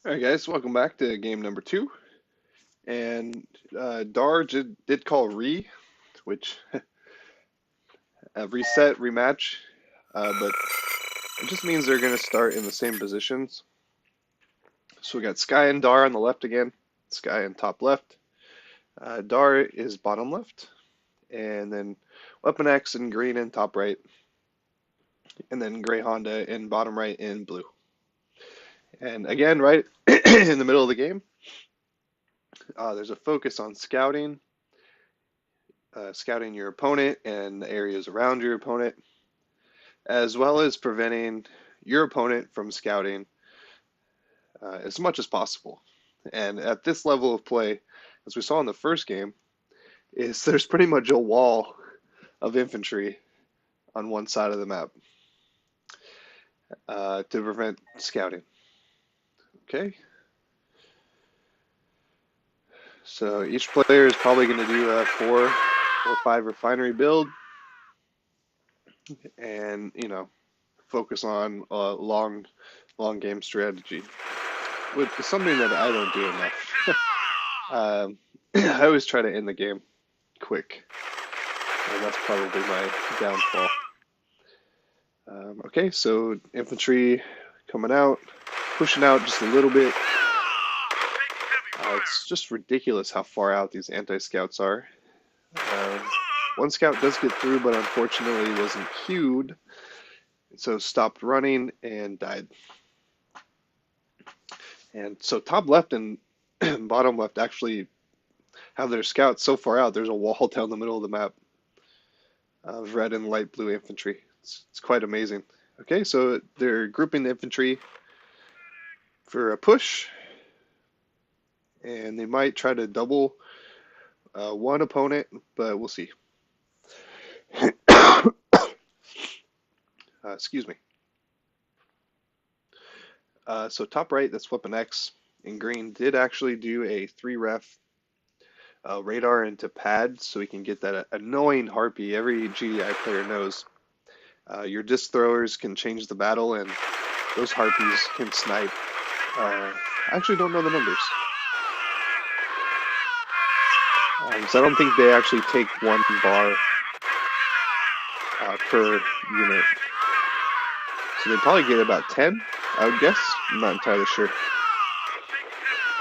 All right, guys, welcome back to game number two. And Dar did call which reset, rematch, but it just means they're going to start in the same positions. So we got Sky and Dar on the left again, Sky in top left. Dar is bottom left, and then WeaponX in green in top right, and then Greyhonda in bottom right in blue. And again, right in the middle of the game, there's a focus on scouting your opponent and the areas around your opponent, as well as preventing your opponent from scouting as much as possible. And at this level of play, as we saw in the first game, is there's pretty much a wall of infantry on one side of the map to prevent scouting. Okay, so each player is probably going to do a 4 or 5 refinery build, and focus on a long game strategy, which is something that I don't do enough. I always try to end the game quick, and that's probably my downfall. Okay, so infantry coming out, pushing out just a little bit. It's just ridiculous how far out these anti-scouts are. One scout does get through, but unfortunately wasn't queued, so stopped running and died. And so top left and bottom left actually have their scouts so far out. There's a wall down the middle of the map of red and light blue infantry. It's quite amazing. Okay, so they're grouping the infantry for a push, and they might try to double one opponent, but we'll see. Excuse me. So top right, that's WeaponX in green, did actually do a 3-ref radar into pad, so we can get that annoying harpy. Every GDI player knows your disc throwers can change the battle, and those harpies can snipe. I actually don't know the numbers. So I don't think they actually take 1 bar per unit. So they probably get about 10, I would guess. I'm not entirely sure.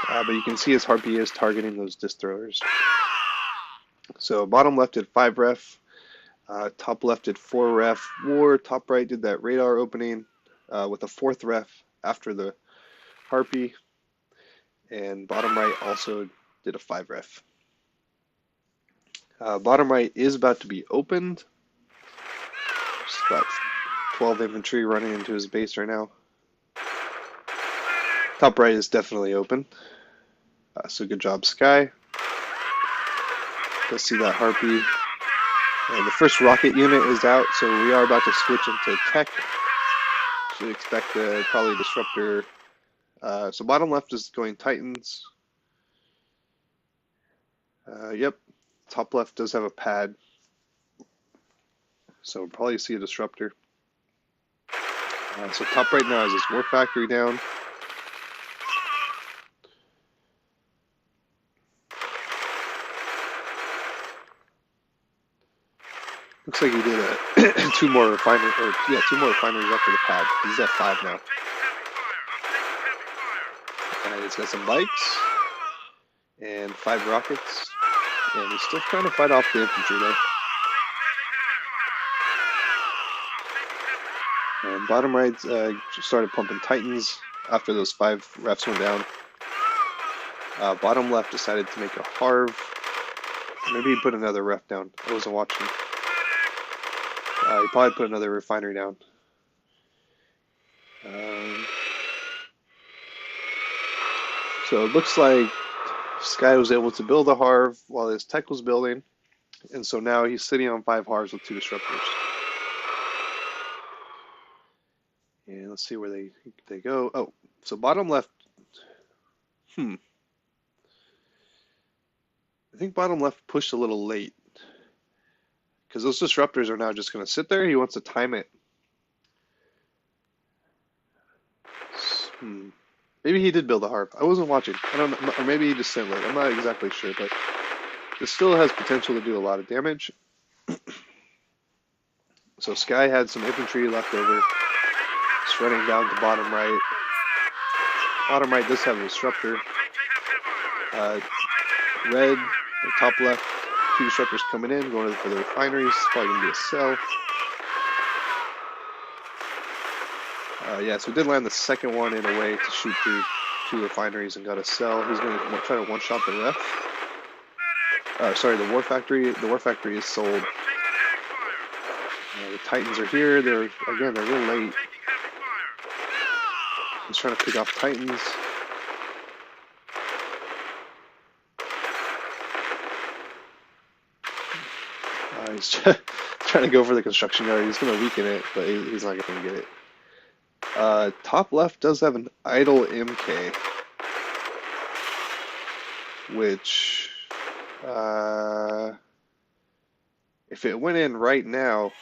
But you can see his harpy is targeting those disc throwers. So bottom left did 5 ref, top left did 4 ref. Top right did that radar opening with a 4th ref after the harpy. And bottom right also did a 5 ref. Bottom right is about to be opened. Just about 12 infantry running into his base right now. Top right is definitely open. So good job, Sky. Let's see that harpy. And the first rocket unit is out, so we are about to switch into tech. Should expect probably a disruptor. So bottom left is going Titans. Yep, top left does have a pad, so we'll probably see a disruptor. So top right now is his war factory down. Looks like he did 2 more refineries after the pad. He's at 5 now. And he's got some bikes and 5 rockets, and he's still trying to fight off the infantry there. And bottom right started pumping Titans after those 5 refs went down. Bottom left decided to make a Harv. Maybe he put another ref down. I wasn't watching. He probably put another refinery down. So it looks like Sky was able to build a Harv while his tech was building. And so now he's sitting on 5 Harvs with 2 disruptors. And let's see where they go. Oh, so bottom left. I think bottom left pushed a little late, because those disruptors are now just going to sit there. He wants to time it. Maybe he did build a harp. I wasn't watching. I don't know. Or maybe he just sent late. I'm not exactly sure, but this still has potential to do a lot of damage. So Sky had some infantry left over. It's running down to bottom right. Bottom right does have a disruptor. Red, top left, two disruptors coming in, going for the refineries. Probably going to be a cell. Yeah, so we did land the second one in a way to shoot through two refineries and got a cell. He's going to try to one-shot the ref. Sorry, the war factory. The war factory is sold. The Titans are here. They're real late. He's trying to pick off Titans. He's trying to go for the construction yard. He's going to weaken it, but he's not going to get it. Top left does have an idle MK, which, if it went in right now,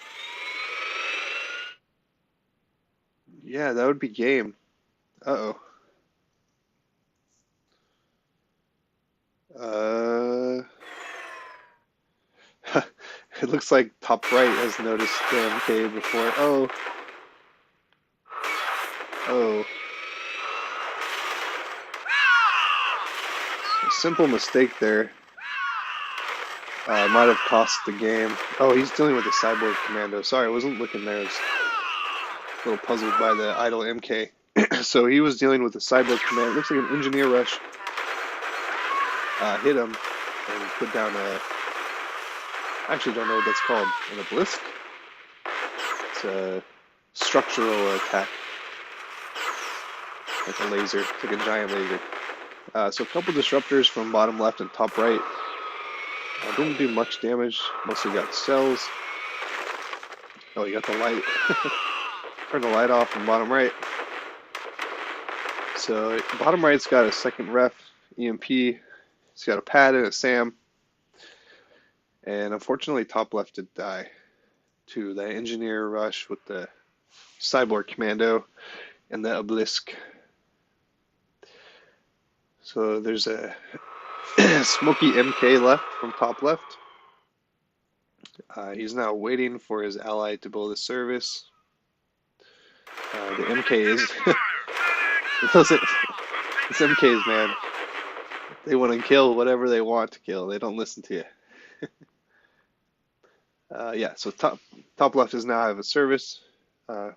yeah, that would be game. Uh-oh. It looks like top right has noticed the MK before. Oh. Oh. A simple mistake there. Might have cost the game. Oh, he's dealing with the cyborg commando. Sorry, I wasn't looking there. I was a little puzzled by the idle MK. So he was dealing with the cyborg commando. Looks like an engineer rush. Hit him and put down a... I actually don't know what that's called. An obelisk? It's a structural attack. Like a laser. It's like a giant laser. So a couple disruptors from bottom left and top right. Didn't do much damage. Mostly got cells. Oh, you got the light. Turn the light off from bottom right. So bottom right's got a second ref, EMP. It's got a pad and a SAM. And unfortunately, top left did die to the engineer rush with the cyborg commando and the obelisk. So there's a smoky MK left from top left. He's now waiting for his ally to build a service. The MK is... It's MKs, man. They want to kill whatever they want to kill. They don't listen to you. Yeah, so top left does now have a service for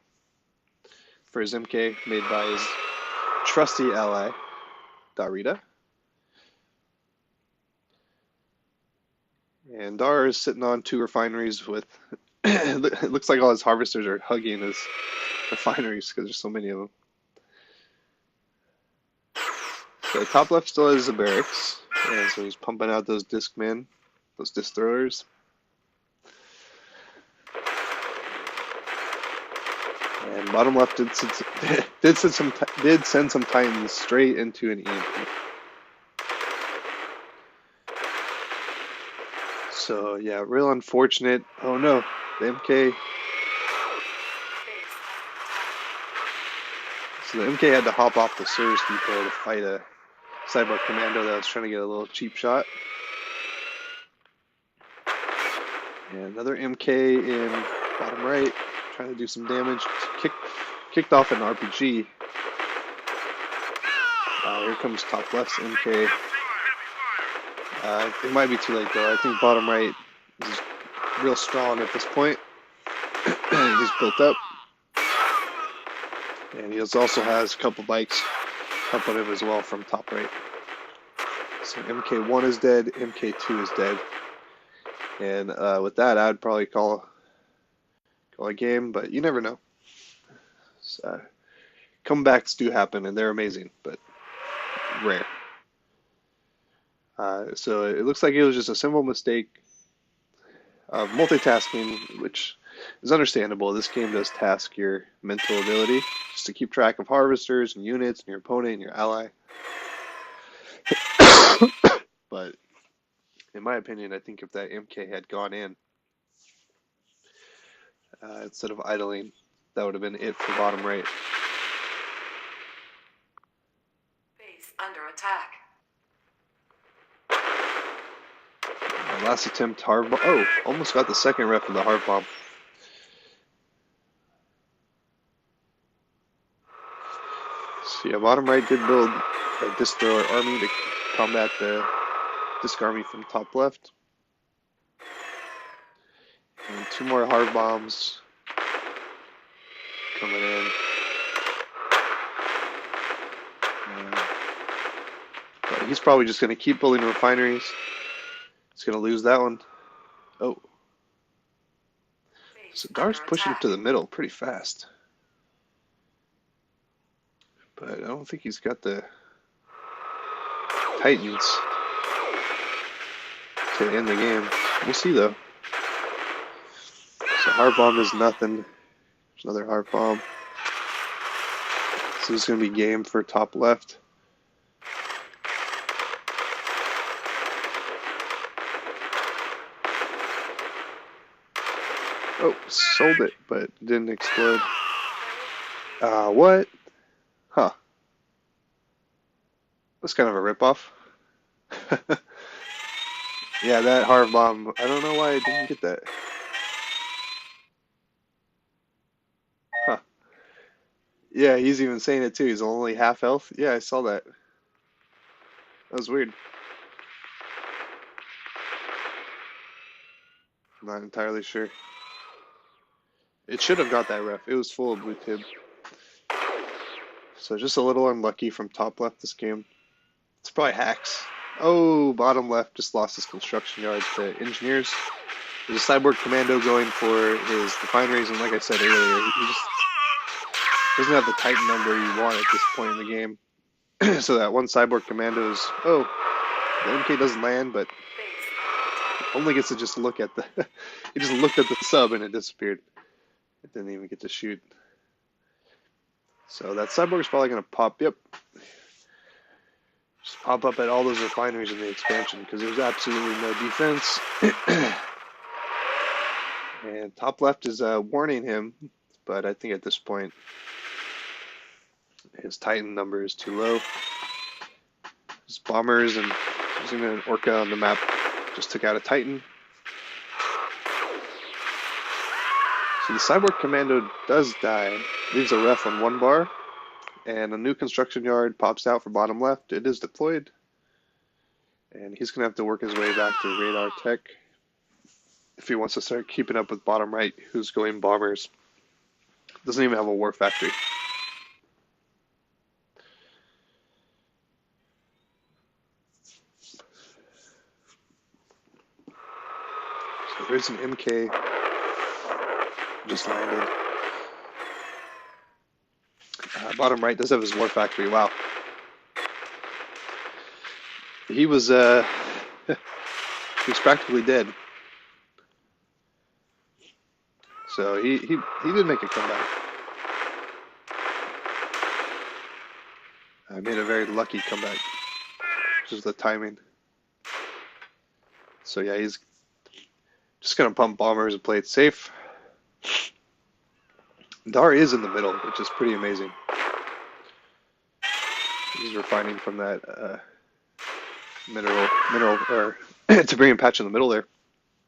his MK made by his trusty ally, Dareeta. And Dar is sitting on two refineries with... It looks like all his harvesters are hugging his refineries because there's so many of them. So top left still has the barracks, and so he's pumping out those disc men, those disc throwers. And bottom left did send some Titans straight into an EMP. So yeah, real unfortunate. Oh no, the MK. So the MK had to hop off the service depot to fight a cyborg commando that was trying to get a little cheap shot. And another MK in bottom right, trying to do some damage. Kicked off an RPG. Here comes top left's MK. It might be too late though. I think bottom right is real strong at this point. He's built up. And he also has a couple bikes helping him as well from top right. So MK1 is dead, MK2 is dead. And with that, I'd probably call a game, but you never know. So, comebacks do happen, and they're amazing, but rare. So it looks like it was just a simple mistake of multitasking, which is understandable. This game does task your mental ability just to keep track of harvesters and units and your opponent and your ally. But in my opinion, I think if that MK had gone in instead of idling, that would have been it for bottom right. attack. Last attempt, hard bomb. Oh, almost got the second ref of the hard bomb. So yeah, bottom right did build a disc thrower army to combat the disc army from top left. And 2 more hard bombs coming in. But he's probably just going to keep building refineries. He's going to lose that one. Oh. So Dar's pushing to the middle pretty fast. But I don't think he's got the Titans to end the game. We'll see though. So hard bomb is nothing. There's another hard bomb. So this is going to be game for top left. Oh, sold it, but didn't explode. What? Huh. That's kind of a ripoff. Yeah, that hard bomb. I don't know why I didn't get that. Huh. Yeah, he's even saying it too. He's only half health. Yeah, I saw that. That was weird. I'm not entirely sure. It should have got that ref. It was full of blue tib. So just a little unlucky from top left this game. It's probably hacks. Oh, bottom left just lost his construction yard to engineers. There's a cyborg commando going for his refineries, and like I said earlier, he just doesn't have the Titan number you want at this point in the game. So that one cyborg commando is, oh, the MK doesn't land, but only gets to just look at the, he just looked at the sub and it disappeared. It didn't even get to shoot. So that cyborg is probably going to pop, yep. Just pop up at all those refineries in the expansion because there's absolutely no defense. And top left is warning him, but I think at this point his Titan number is too low. His bombers and using an Orca on the map just took out a Titan. So the cyborg commando does die, leaves a ref on 1 bar, and a new construction yard pops out for bottom left. It is deployed, and he's going to have to work his way back to radar tech if he wants to start keeping up with bottom right, who's going bombers. Doesn't even have a war factory. So there's an MK just landed. Bottom right does have his war factory. Wow. He was he was practically dead. So he did make a comeback. I made a very lucky comeback. Just the timing. So yeah, he's just gonna pump bombers and play it safe. Dar is in the middle, which is pretty amazing. He's refining from that mineral or Tiberium patch in the middle there.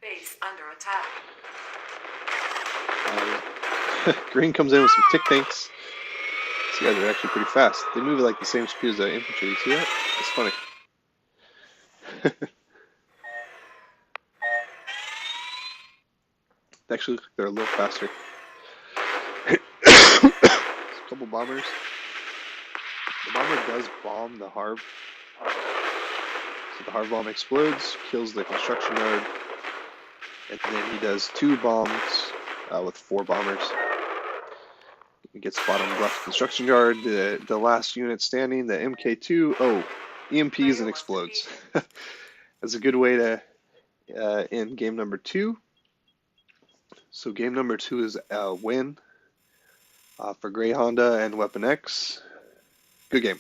Base under attack. Green comes in with some tick tanks. These guys are actually pretty fast. They move at like the same speed as the infantry. You see that? It's funny. They actually look like they're a little faster. A couple bombers. The bomber does bomb the Harv. So the Harv bomb explodes, kills the construction yard, and then he does 2 bombs with 4 bombers. He gets bottom left construction yard, the last unit standing, the MK2, oh, EMPs and explodes. That's a good way to end game number 2. So game number 2 is a win for Greyhonda and WeaponX. Good game.